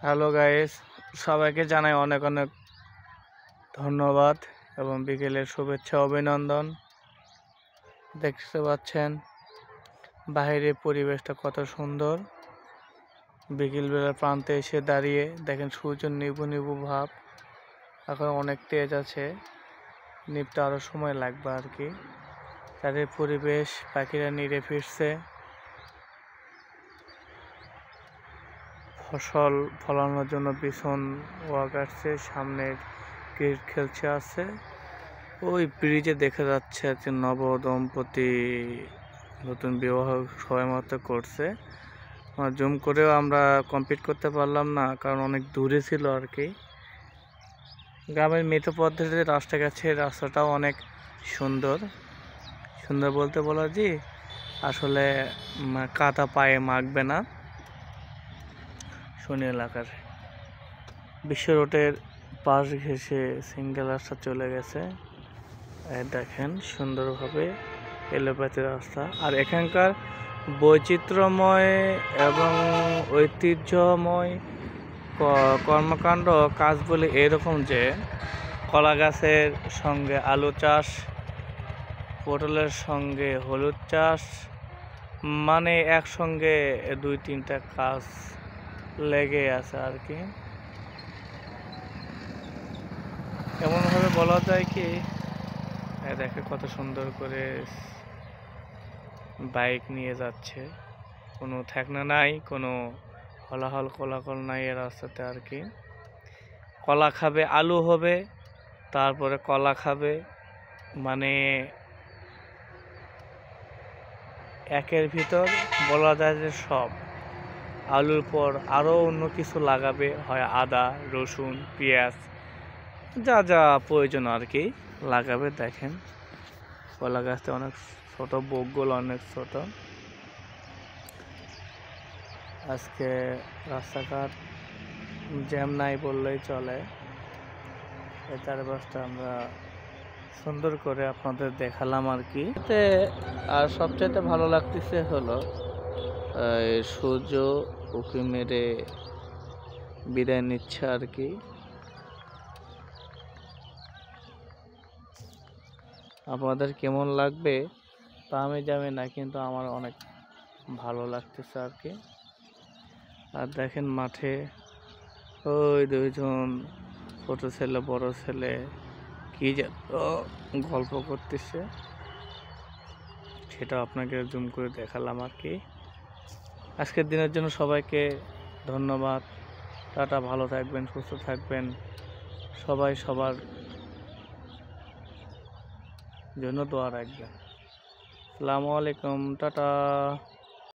Hello guys, সবাইকে জানাই অনেক অনেক ধন্যবাদ এবং বিকেলের শুভেচ্ছা অভিনন্দন। দেখতে পাচ্ছেন বাইরের পরিবেশটা কত সুন্দর। বিকেলবেলার প্রান্তে এসে দাঁড়িয়ে দেখেন সূর্যের নিভু নিভু ভাব এখন অনেক তেজ আছে, নিভতে আরও সময় লাগবে আর কি। তাদের পরিবেশ, পাখিরা নিড়ে ফিরছে, ফসল ফলানোর জন্য বিছন ওয়াক আসছে, সামনে ক্রিকেট খেলছে আছে। ওই ব্রিজে দেখা যাচ্ছে যে নব দম্পতি নতুন বিবাহ সবেমাত্র করছে। জুম করেও আমরা কমপ্লিট করতে পারলাম না, কারণ অনেক দূরে ছিল আর কি। গ্রামের মেঠো পদ্ধতিতে রাস্তা গেছে, রাস্তাটাও অনেক সুন্দর। সুন্দর বলতে বলা জি আসলে কাদা পায়ে মাখবে না। শনি এলাকার বিশ্ব রোডের পাশ ঘেঁষে সিঙ্গেল রাস্তা চলে গেছে। দেখেন সুন্দরভাবে এলোপাতি রাস্তা। আর এখানকার বৈচিত্র্যময় এবং ঐতিহ্যময় কর্মকাণ্ড কাজ বলে এরকম যে কলা গাছের সঙ্গে আলু চাষ, পটলের সঙ্গে হলুদ চাষ, মানে একসঙ্গে 2-3টা কাজ লেগে আছে আর কি। এমনভাবে বলা যায় কি, দেখে কত সুন্দর করে বাইক নিয়ে যাচ্ছে, কোনো ঠেকনা নাই, কোনো হলাহল কোলাহল নাই এ রাস্তাতে আর কি। কলা খাবে, আলু হবে, তারপরে কলা খাবে, মানে একের ভিতর বলা যায় যে সব। আলুর পর আরও অন্য কিছু লাগাবে, হয় আদা, রসুন, পেঁয়াজ, যা যা প্রয়োজন আর কি লাগাবে। দেখেন কলা গাছটা অনেক ছোট, বকগুলো অনেক ছোট। আজকে রাস্তাঘাট জ্যাম নাই বললেই চলে। এই চারপাশটা আমরা সুন্দর করে আপনাদের দেখালাম আর কি। আর সবচেয়ে ভালো লাগতেছে হলো সূর্য উঁকি মেরে বিদায় নিচ্ছে আর কি। আপনাদের কেমন লাগবে তা আমি জানি না, কিন্তু আমার অনেক ভালো লাগতেছে আর কি। আর দেখেন মাঠে ওই দুইজন ছোট ছেলে বড় ছেলে কি যেন গল্প করতেছে, সেটা আপনাকে জুম করে দেখালাম আর কি। আজকের দিনের জন্য সবাইকে ধন্যবাদ। টাটা, ভালো থাকবেন, সুস্থ থাকবেন, সবাই সবার জন্য দোয়া রাখবেন। আসসালামু আলাইকুম, টাটা।